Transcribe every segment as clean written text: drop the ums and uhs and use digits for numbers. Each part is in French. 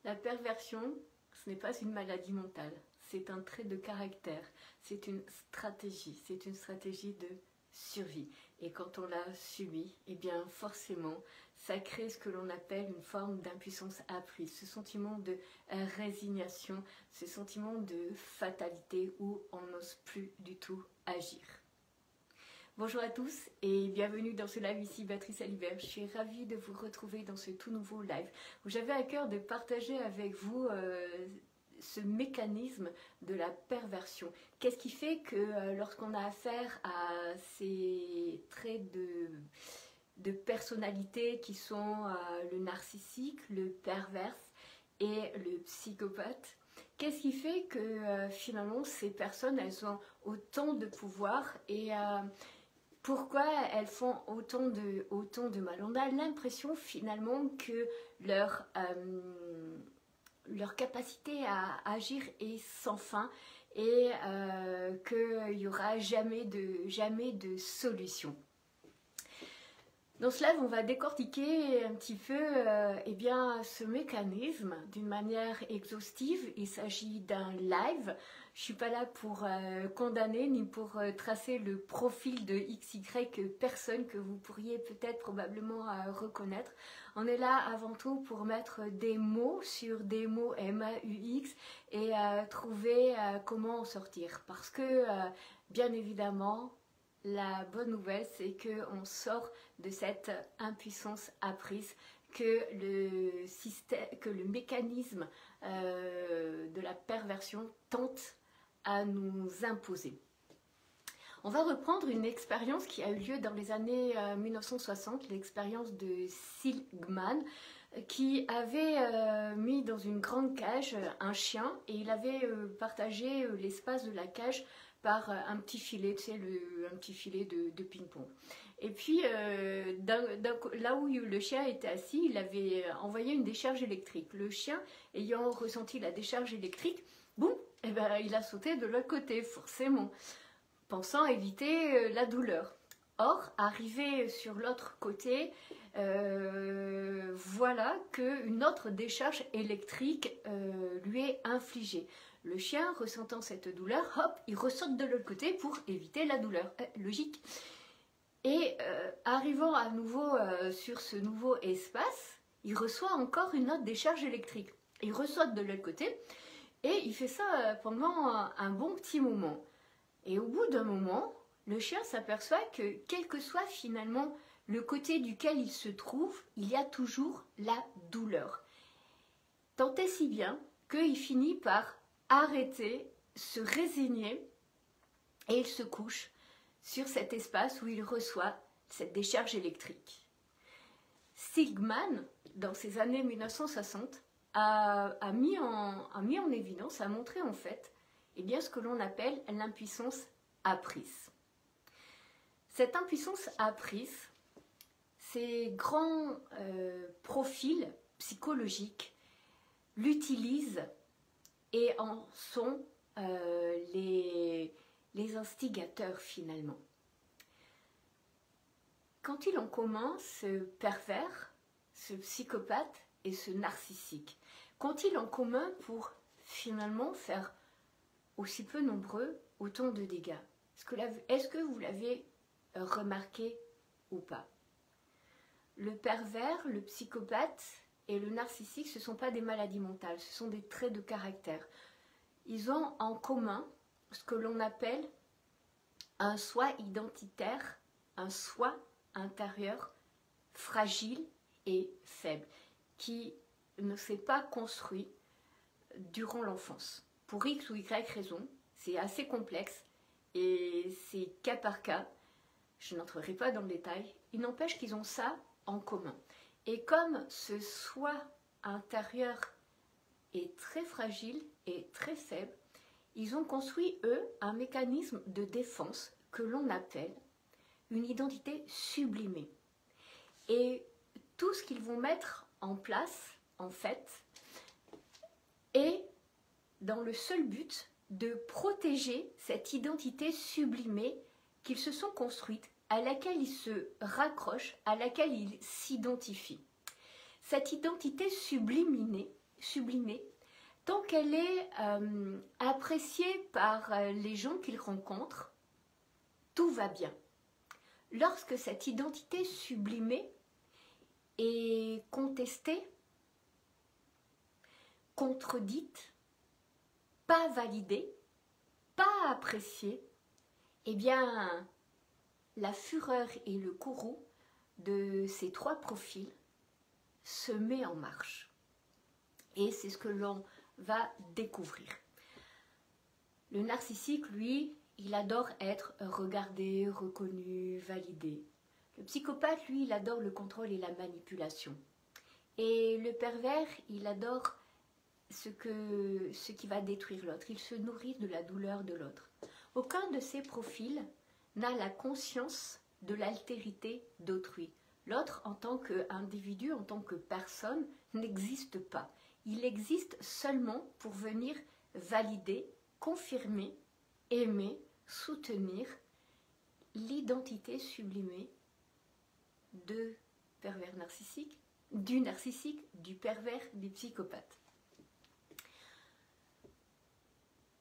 La perversion, ce n'est pas une maladie mentale, c'est un trait de caractère, c'est une stratégie de survie. Et quand on l'a subie, eh bien forcément, ça crée ce que l'on appelle une forme d'impuissance apprise, ce sentiment de résignation, ce sentiment de fatalité où on n'ose plus du tout agir. Bonjour à tous et bienvenue dans ce live ici, Béatrice Alibert. Je suis ravie de vous retrouver dans ce tout nouveau live où j'avais à cœur de partager avec vous ce mécanisme de la perversion. Qu'est-ce qui fait que lorsqu'on a affaire à ces traits de personnalité qui sont le narcissique, le perverse et le psychopathe, qu'est-ce qui fait que finalement ces personnes elles ont autant de pouvoir et pourquoi elles font autant de mal? On a l'impression finalement que leur capacité à agir est sans fin et qu'il n'y aura jamais de solution. Dans ce live, on va décortiquer un petit peu eh bien, ce mécanisme d'une manière exhaustive. Il s'agit d'un live. Je ne suis pas là pour condamner ni pour tracer le profil de XY personne que vous pourriez peut-être probablement reconnaître. On est là avant tout pour mettre des mots sur des mots MAUX et trouver comment en sortir. Parce que, bien évidemment, la bonne nouvelle, c'est qu'on sort de cette impuissance apprise que le mécanisme de la perversion tente à nous imposer. On va reprendre une expérience qui a eu lieu dans les années 1960, l'expérience de Seligman, qui avait mis dans une grande cage un chien et il avait partagé l'espace de la cage par un petit filet, tu sais, un petit filet de ping-pong. Et puis, là où le chien était assis, il avait envoyé une décharge électrique. Le chien, ayant ressenti la décharge électrique, boum, eh ben, il a sauté de l'autre côté, forcément, pensant éviter la douleur. Or, arrivé sur l'autre côté, voilà qu'une autre décharge électrique lui est infligée. Le chien, ressentant cette douleur, hop, il ressaute de l'autre côté pour éviter la douleur. Logique. Et arrivant à nouveau sur ce nouveau espace, il reçoit encore une autre décharge électrique. Il ressaute de l'autre côté et il fait ça pendant un bon petit moment. Et au bout d'un moment, le chien s'aperçoit que quel que soit finalement le côté duquel il se trouve, il y a toujours la douleur. Tant et si bien qu'il finit par arrêter, se résigner et il se couche sur cet espace où il reçoit cette décharge électrique. Seligman, dans ces années 1960, a mis en évidence, a montré en fait eh bien, ce que l'on appelle l'impuissance apprise. Cette impuissance apprise, ces grands profils psychologiques l'utilisent et en sont les instigateurs finalement. Qu'ont-ils en commun ce pervers, ce psychopathe et ce narcissique? Qu'ont-ils en commun pour finalement faire aussi peu nombreux autant de dégâts? Est-ce que vous l'avez remarqué ou pas? Le pervers, le psychopathe et le narcissique, ce ne sont pas des maladies mentales, ce sont des traits de caractère. Ils ont en commun ce que l'on appelle un soi identitaire, un soi intérieur fragile et faible, qui ne s'est pas construit durant l'enfance. Pour X ou Y raison, c'est assez complexe et c'est cas par cas. Je n'entrerai pas dans le détail. Il n'empêche qu'ils ont ça en commun. Et comme ce soi intérieur est très fragile et très faible, ils ont construit, eux, un mécanisme de défense que l'on appelle une identité sublimée. Et tout ce qu'ils vont mettre en place, en fait, est dans le seul but de protéger cette identité sublimée qu'ils se sont construites, à laquelle ils se raccrochent, à laquelle ils s'identifient. Cette identité sublimée, tant qu'elle est appréciée par les gens qu'il rencontre, tout va bien. Lorsque cette identité sublimée est contestée, contredite, pas validée, pas appréciée, eh bien, la fureur et le courroux de ces trois profils se met en marche. Et c'est ce que l'on va découvrir. Le narcissique, lui, il adore être regardé, reconnu, validé. Le psychopathe, lui, il adore le contrôle et la manipulation. Et le pervers, il adore ce qui va détruire l'autre. Il se nourrit de la douleur de l'autre. Aucun de ces profils n'a la conscience de l'altérité d'autrui. L'autre, en tant qu'individu, en tant que personne, n'existe pas. Il existe seulement pour venir valider, confirmer, aimer, soutenir l'identité sublimée de pervers narcissique, du pervers, du psychopathe.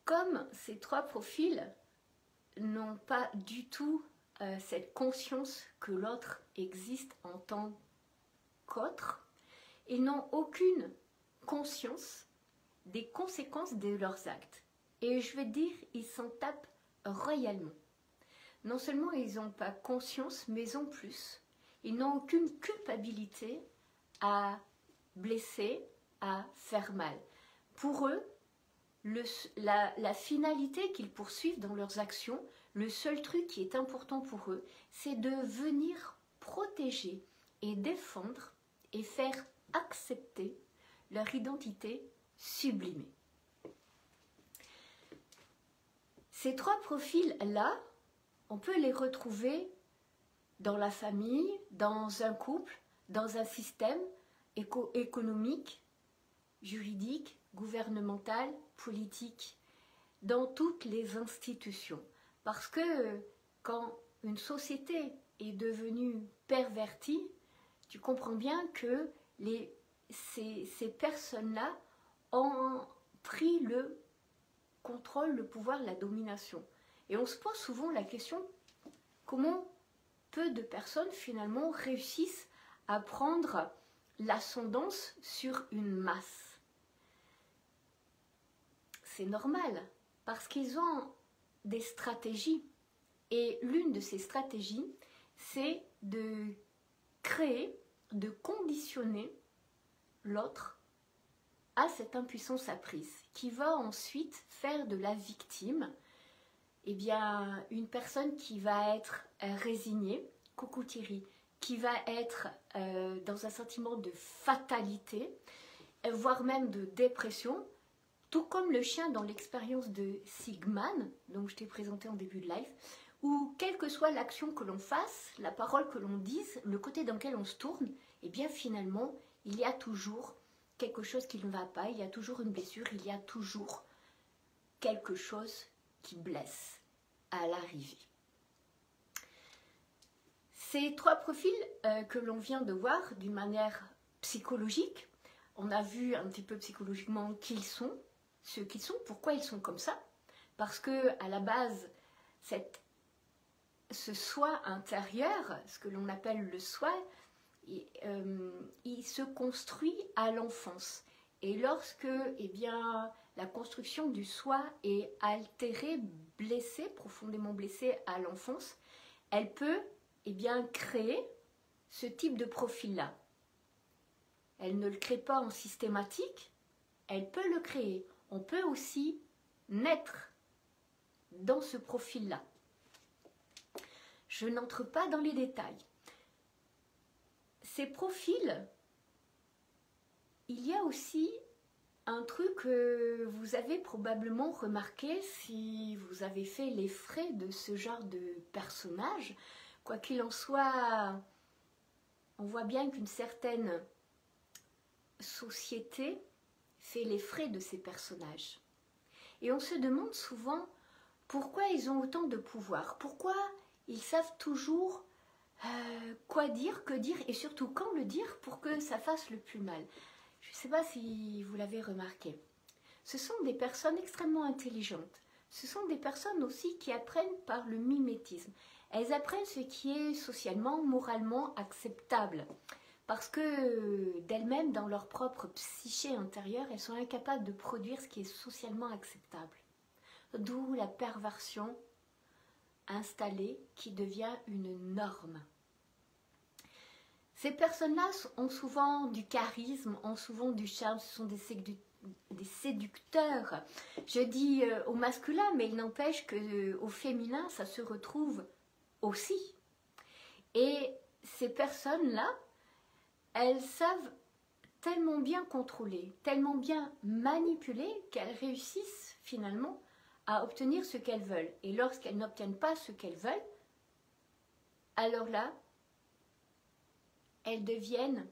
Comme ces trois profils n'ont pas du tout cette conscience que l'autre existe en tant qu'autre, ils n'ont aucune conscience des conséquences de leurs actes. Et je vais dire, ils s'en tapent royalement. Non seulement ils n'ont pas conscience, mais en plus, ils n'ont aucune culpabilité à blesser, à faire mal. Pour eux, la finalité qu'ils poursuivent dans leurs actions, le seul truc qui est important pour eux, c'est de venir protéger et défendre et faire accepter leur identité sublimée. Ces trois profils-là, on peut les retrouver dans la famille, dans un couple, dans un système économique, juridique, gouvernemental, politique, dans toutes les institutions. Parce que quand une société est devenue pervertie, tu comprends bien que ces personnes-là ont pris le contrôle, le pouvoir, la domination. Et on se pose souvent la question, comment peu de personnes finalement réussissent à prendre l'ascendance sur une masse? C'est normal, parce qu'ils ont des stratégies. Et l'une de ces stratégies, c'est de créer, de conditionner l'autre à cette impuissance apprise, qui va ensuite faire de la victime une personne qui va être résignée, coucou Thierry, qui va être dans un sentiment de fatalité, voire même de dépression, tout comme le chien dans l'expérience de Sigman, dont je t'ai présenté en début de live, où quelle que soit l'action que l'on fasse, la parole que l'on dise, le côté dans lequel on se tourne, et bien finalement, il y a toujours quelque chose qui ne va pas, il y a toujours une blessure, il y a toujours quelque chose qui blesse à l'arrivée. Ces trois profils que l'on vient de voir d'une manière psychologique, on a vu un petit peu psychologiquement qui ils sont, ce qu'ils sont, pourquoi ils sont comme ça, parce que à la base, ce soi intérieur, ce que l'on appelle le soi, il se construit à l'enfance. Et lorsque la construction du soi est altérée, blessée, profondément blessée à l'enfance, elle peut créer ce type de profil-là. Elle ne le crée pas en systématique, elle peut le créer. On peut aussi naître dans ce profil-là. Je n'entre pas dans les détails. Ces profils, il y a aussi un truc que vous avez probablement remarqué si vous avez fait les frais de ce genre de personnage. Quoi qu'il en soit, on voit bien qu'une certaine société fait les frais de ces personnages. Et on se demande souvent pourquoi ils ont autant de pouvoir, pourquoi ils savent toujours quoi dire, que dire et surtout quand le dire pour que ça fasse le plus mal. Je ne sais pas si vous l'avez remarqué. Ce sont des personnes extrêmement intelligentes. Ce sont des personnes aussi qui apprennent par le mimétisme. Elles apprennent ce qui est socialement, moralement acceptable. Parce que d'elles-mêmes, dans leur propre psyché intérieure, elles sont incapables de produire ce qui est socialement acceptable. D'où la perversion installée qui devient une norme. Ces personnes-là ont souvent du charisme, ont souvent du charme, ce sont des séducteurs. Je dis au masculin, mais il n'empêche qu'au féminin, ça se retrouve aussi. Et ces personnes-là, elles savent tellement bien contrôler, tellement bien manipuler qu'elles réussissent finalement à obtenir ce qu'elles veulent. Et lorsqu'elles n'obtiennent pas ce qu'elles veulent, alors là, elles deviennent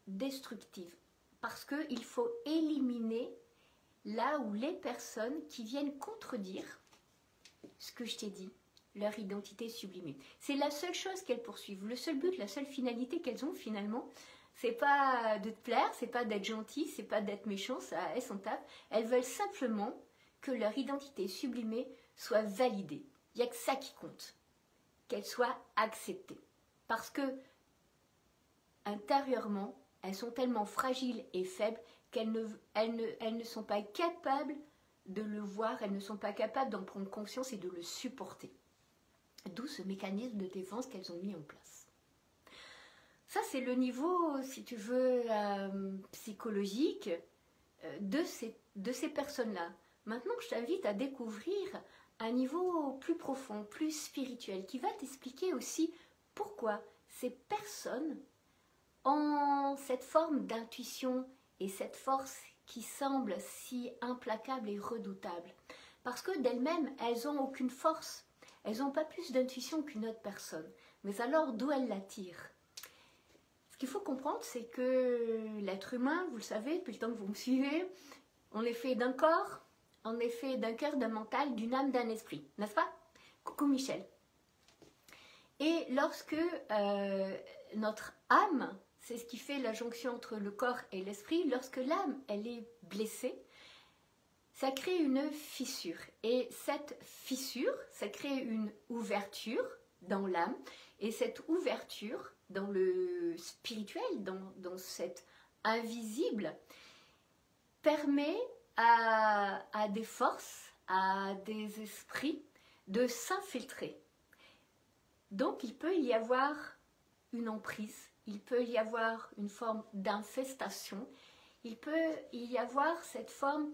destructives. Parce qu'il faut éliminer là où les personnes qui viennent contredire ce que je t'ai dit, leur identité sublimée. C'est la seule chose qu'elles poursuivent. Le seul but, la seule finalité qu'elles ont finalement, c'est pas de te plaire, c'est pas d'être gentil, c'est pas d'être méchant, ça, elles s'en tapent. Elles veulent simplement que leur identité sublimée soit validée. Il n'y a que ça qui compte. Qu'elle soit acceptée. Parce que intérieurement, elles sont tellement fragiles et faibles qu'elles ne sont pas capables de le voir, elles ne sont pas capables d'en prendre conscience et de le supporter. D'où ce mécanisme de défense qu'elles ont mis en place. Ça, c'est le niveau, si tu veux, psychologique de ces personnes-là. Maintenant, je t'invite à découvrir un niveau plus profond, plus spirituel, qui va t'expliquer aussi pourquoi ces personnes ont cette forme d'intuition et cette force qui semble si implacable et redoutable. Parce que d'elles-mêmes, elles n'ont aucune force. Elles n'ont pas plus d'intuition qu'une autre personne. Mais alors, d'où elles la tirent? Ce qu'il faut comprendre, c'est que l'être humain, vous le savez, depuis le temps que vous me suivez, on est fait d'un corps, on est fait d'un cœur, d'un mental, d'une âme, d'un esprit. N'est-ce pas? Coucou Michel. Et lorsque notre âme, c'est ce qui fait la jonction entre le corps et l'esprit, lorsque l'âme, elle est blessée, ça crée une fissure. Et cette fissure, ça crée une ouverture dans l'âme. Et cette ouverture dans le spirituel, dans cet invisible, permet à des forces, à des esprits de s'infiltrer. Donc il peut y avoir une emprise, il peut y avoir une forme d'infestation, il peut y avoir cette forme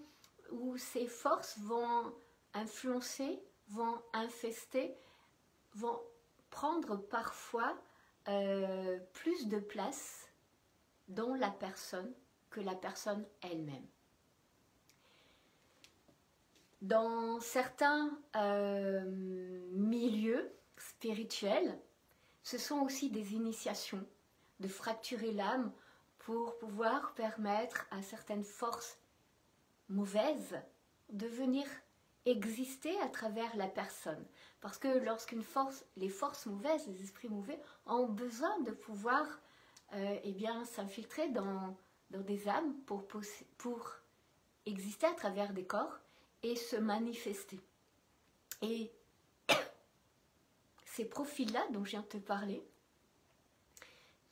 où ces forces vont influencer, vont infester, vont prendre parfois plus de place dans la personne que la personne elle-même. Dans certains milieux spirituels, ce sont aussi des initiations de fracturer l'âme pour pouvoir permettre à certaines forces mauvaises de venir exister à travers la personne. Parce que les forces mauvaises, les esprits mauvais, ont besoin de pouvoir s'infiltrer dans des âmes pour exister à travers des corps et se manifester. Et ces profils-là dont je viens de te parler,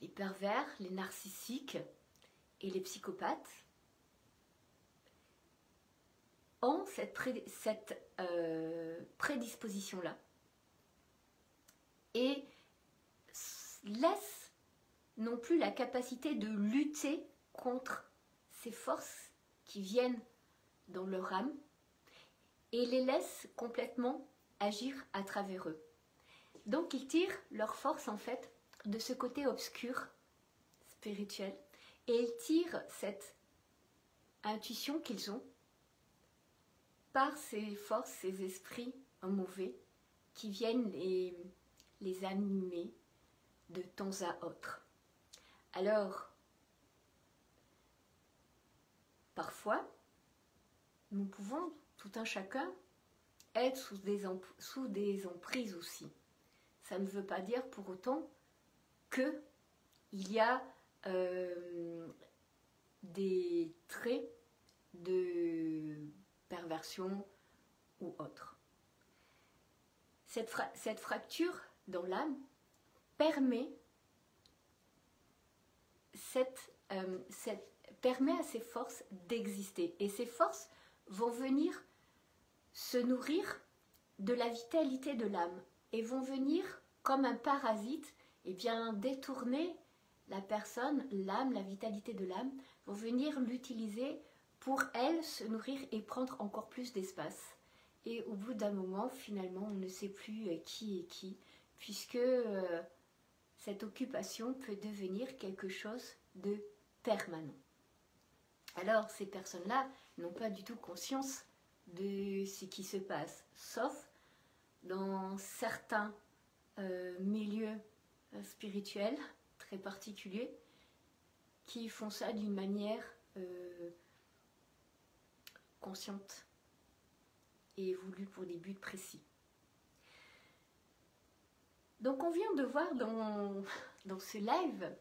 les pervers, les narcissiques et les psychopathes, ont cette prédisposition-là et laissent non plus la capacité de lutter contre ces forces qui viennent dans leur âme et les laissent complètement agir à travers eux. Donc ils tirent leur force en fait de ce côté obscur spirituel et ils tirent cette intuition qu'ils ont par ces forces, ces esprits mauvais qui viennent les animer de temps à autre. Alors, parfois, nous pouvons, tout un chacun, être sous des emprises aussi. Ça ne veut pas dire pour autant qu'il y a des traits de perversion ou autre. Cette fracture dans l'âme permet permet à ces forces d'exister. Et ces forces vont venir se nourrir de la vitalité de l'âme et vont venir, comme un parasite, eh bien, détourner la personne, l'âme, la vitalité de l'âme, vont venir l'utiliser pour elle se nourrir et prendre encore plus d'espace. Et au bout d'un moment, finalement, on ne sait plus qui est qui, puisque cette occupation peut devenir quelque chose de permanent. Alors, ces personnes-là n'ont pas du tout conscience de ce qui se passe, sauf dans certains milieux spirituels très particuliers qui font ça d'une manière consciente et voulue pour des buts précis. Donc on vient de voir dans ce live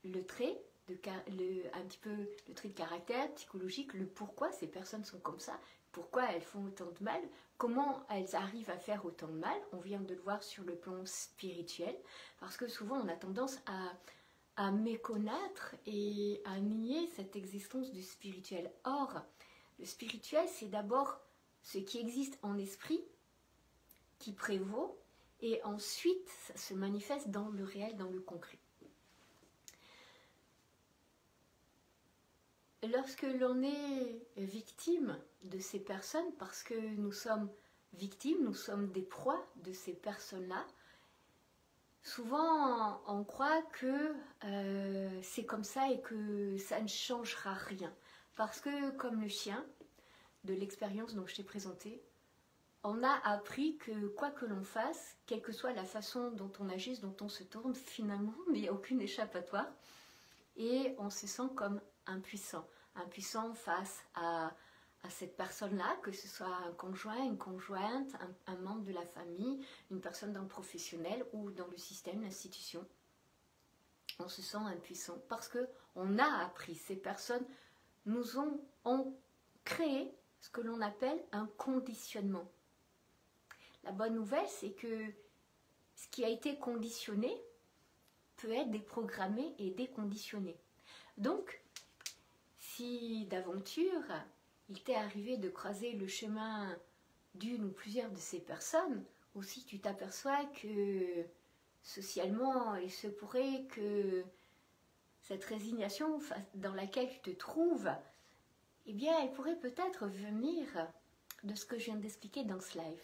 le trait, un petit peu le trait de caractère psychologique, le pourquoi ces personnes sont comme ça, pourquoi elles font autant de mal, comment elles arrivent à faire autant de mal. On vient de le voir sur le plan spirituel, parce que souvent on a tendance à méconnaître et à nier cette existence du spirituel. Or, le spirituel, c'est d'abord ce qui existe en esprit, qui prévaut, et ensuite ça se manifeste dans le réel, dans le concret. Lorsque l'on est victime de ces personnes, parce que nous sommes victimes, nous sommes des proies de ces personnes-là, souvent on croit que c'est comme ça et que ça ne changera rien. Parce que comme le chien, de l'expérience dont je t'ai présentée, on a appris que quoi que l'on fasse, quelle que soit la façon dont on agisse, dont on se tourne, finalement, il n'y a aucune échappatoire. Et on se sent comme impuissant face à cette personne-là, que ce soit un conjoint, une conjointe, un membre de la famille, une personne dans le professionnel ou dans le système, l'institution. On se sent impuissant parce qu'on a appris, ces personnes nous ont créé ce que l'on appelle un conditionnement. La bonne nouvelle, c'est que ce qui a été conditionné peut être déprogrammé et déconditionné. Donc, si d'aventure, il t'est arrivé de croiser le chemin d'une ou plusieurs de ces personnes, ou si tu t'aperçois que socialement, il se pourrait que cette résignation dans laquelle tu te trouves, eh bien, elle pourrait peut-être venir de ce que je viens d'expliquer dans ce live.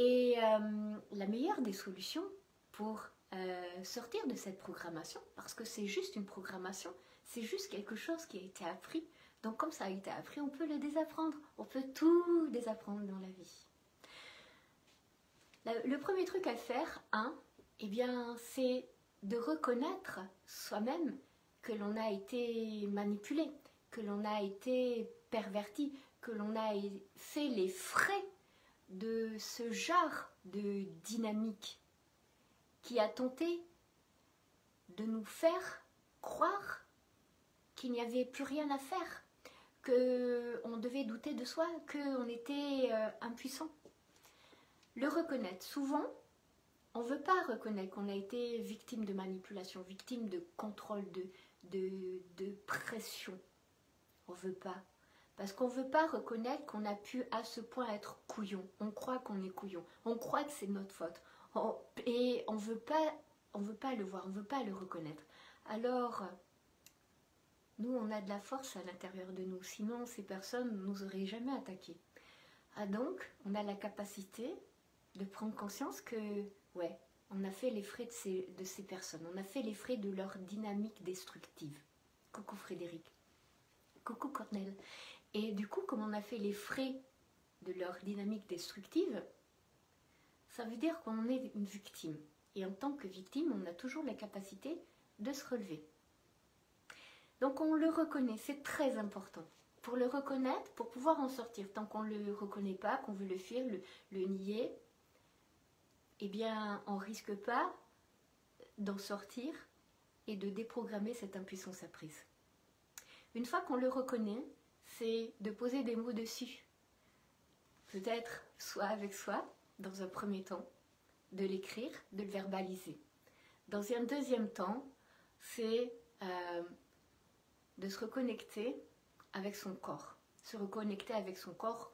Et la meilleure des solutions pour sortir de cette programmation, parce que c'est juste une programmation, c'est juste quelque chose qui a été appris. Donc comme ça a été appris, on peut le désapprendre. On peut tout désapprendre dans la vie. Le premier truc à faire, eh bien, c'est de reconnaître soi-même que l'on a été manipulé, que l'on a été perverti, que l'on a fait les frais de ce genre de dynamique qui a tenté de nous faire croire qu'il n'y avait plus rien à faire, qu'on devait douter de soi, qu'on était impuissant. Le reconnaître. Souvent, on ne veut pas reconnaître qu'on a été victime de manipulation, victime de contrôle, de pression. On ne veut pas. Parce qu'on ne veut pas reconnaître qu'on a pu à ce point être couillon. On croit qu'on est couillon. On croit que c'est notre faute. Et on ne veut pas le voir, on ne veut pas le reconnaître. Alors, nous, on a de la force à l'intérieur de nous. Sinon, ces personnes ne nous auraient jamais attaqués. Donc, on a la capacité de prendre conscience que, ouais, on a fait les frais de ces personnes. On a fait les frais de leur dynamique destructive. Coucou Frédéric. Coucou Cornel. Et du coup, comme on a fait les frais de leur dynamique destructive, ça veut dire qu'on est une victime. Et en tant que victime, on a toujours la capacité de se relever. Donc on le reconnaît, c'est très important. Pour le reconnaître, pour pouvoir en sortir, tant qu'on ne le reconnaît pas, qu'on veut le fuir, le nier, eh bien on ne risque pas d'en sortir et de déprogrammer cette impuissance apprise. Une fois qu'on le reconnaît, c'est de poser des mots dessus. Peut-être soit avec soi, dans un premier temps, de l'écrire, de le verbaliser. Dans un deuxième temps, c'est de se reconnecter avec son corps. Se reconnecter avec son corps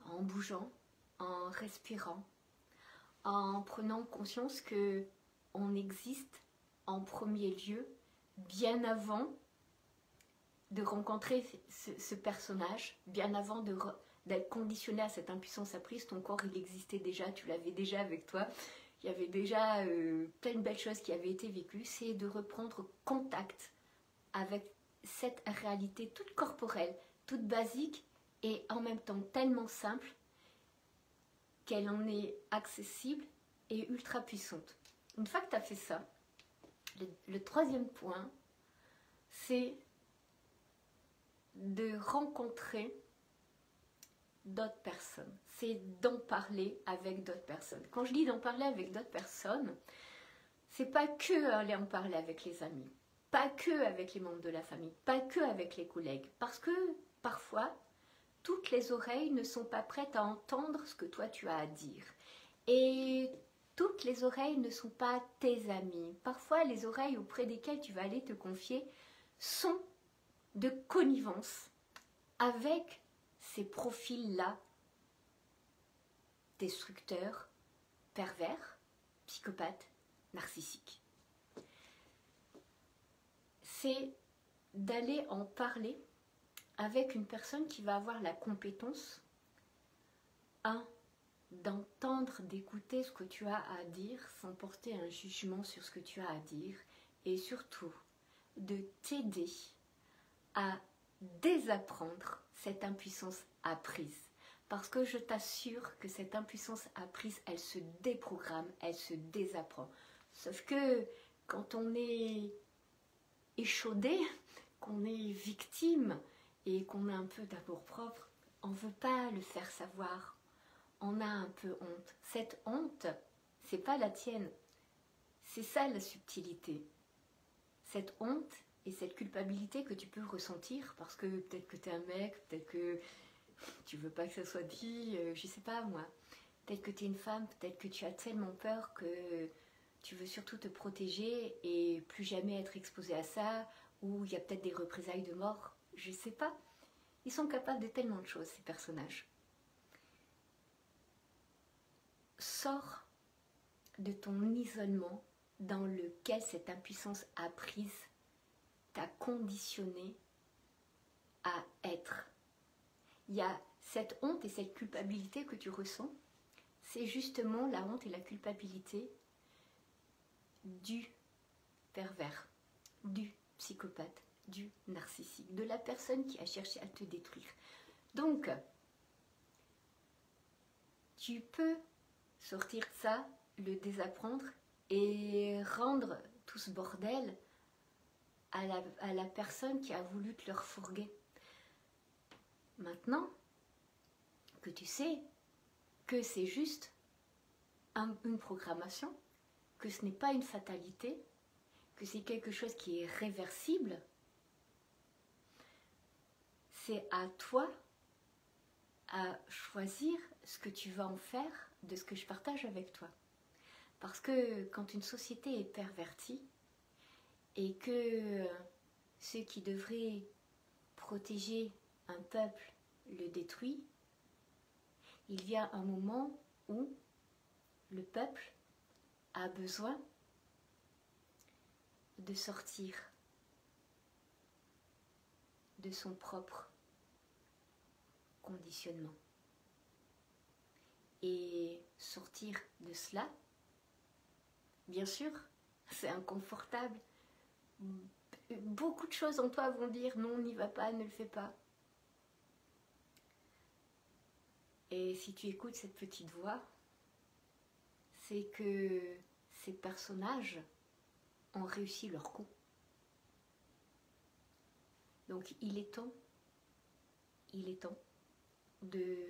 en bougeant, en respirant, en prenant conscience que on existe en premier lieu, bien avant de rencontrer ce personnage, bien avant d'être conditionné à cette impuissance apprise. Ton corps, il existait déjà, tu l'avais déjà avec toi. Il y avait déjà plein de belles choses qui avaient été vécues. C'est de reprendre contact avec cette réalité toute corporelle, toute basique et en même temps tellement simple qu'elle en est accessible et ultra puissante. Une fois que tu as fait ça, le troisième point, c'est de rencontrer d'autres personnes. C'est d'en parler avec d'autres personnes. Quand je dis d'en parler avec d'autres personnes, c'est pas que aller en parler avec les amis, pas que avec les membres de la famille, pas que avec les collègues, parce que parfois, toutes les oreilles ne sont pas prêtes à entendre ce que toi tu as à dire. Et toutes les oreilles ne sont pas tes amis. Parfois, les oreilles auprès desquelles tu vas aller te confier sont de connivence avec ces profils-là, destructeurs, pervers, psychopathes, narcissiques. C'est d'aller en parler avec une personne qui va avoir la compétence, d'entendre, d'écouter ce que tu as à dire sans porter un jugement sur ce que tu as à dire, et surtout de t'aider à désapprendre cette impuissance apprise. Parce que je t'assure que cette impuissance apprise, elle se déprogramme, elle se désapprend. Sauf que quand on est échaudé, qu'on est victime et qu'on a un peu d'amour-propre, on ne veut pas le faire savoir. On a un peu honte. Cette honte, c'est pas la tienne. C'est ça la subtilité. Cette honte et cette culpabilité que tu peux ressentir parce que peut-être que tu es un mec, peut-être que tu veux pas que ça soit dit, je sais pas moi. Peut-être que tu es une femme, peut-être que tu as tellement peur que tu veux surtout te protéger et plus jamais être exposé à ça, ou il y a peut-être des représailles de mort, je sais pas. Ils sont capables de tellement de choses, ces personnages. Sors de ton isolement dans lequel cette impuissance apprise t'a conditionné à être. Il y a cette honte et cette culpabilité que tu ressens, c'est justement la honte et la culpabilité du pervers, du psychopathe, du narcissique, de la personne qui a cherché à te détruire. Donc, tu peux sortir de ça, le désapprendre et rendre tout ce bordel à la personne qui a voulu te le refourguer. Maintenant que tu sais que c'est juste une programmation, que ce n'est pas une fatalité, que c'est quelque chose qui est réversible, c'est à toi à choisir ce que tu vas en faire de ce que je partage avec toi. Parce que quand une société est pervertie et que ceux qui devraient protéger un peuple le détruit, il y a un moment où le peuple a besoin de sortir de son propre conditionnement. Et sortir de cela, bien sûr, c'est inconfortable. Beaucoup de choses en toi vont dire non, n'y va pas, ne le fais pas. Et si tu écoutes cette petite voix, c'est que ces personnages ont réussi leur coup. Donc il est temps de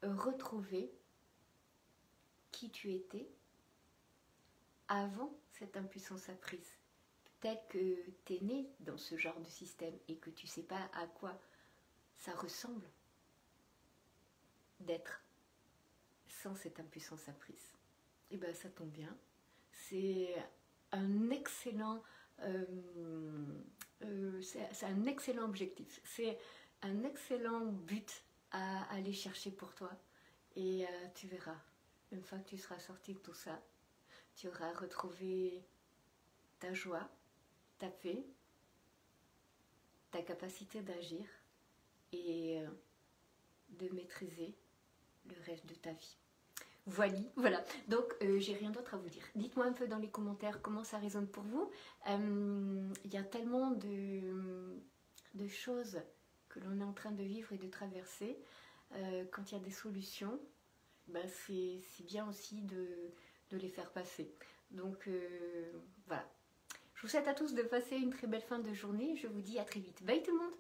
retrouver qui tu étais avant cette impuissance apprise. peut-être que tu es né dans ce genre de système et que tu ne sais pas à quoi ça ressemble d'être sans cette impuissance apprise. Et bien ça tombe bien, c'est un excellent objectif, c'est un excellent but à aller chercher pour toi. Et tu verras, une fois que tu seras sorti de tout ça, tu auras retrouvé ta joie, ta paix, ta capacité d'agir et de maîtriser le reste de ta vie. Voilà, donc j'ai rien d'autre à vous dire. Dites-moi un peu dans les commentaires comment ça résonne pour vous. Il y a tellement de choses que l'on est en train de vivre et de traverser. Quand il y a des solutions, ben c'est bien aussi de les faire passer. Donc voilà. Je vous souhaite à tous de passer une très belle fin de journée. Je vous dis à très vite. Bye tout le monde!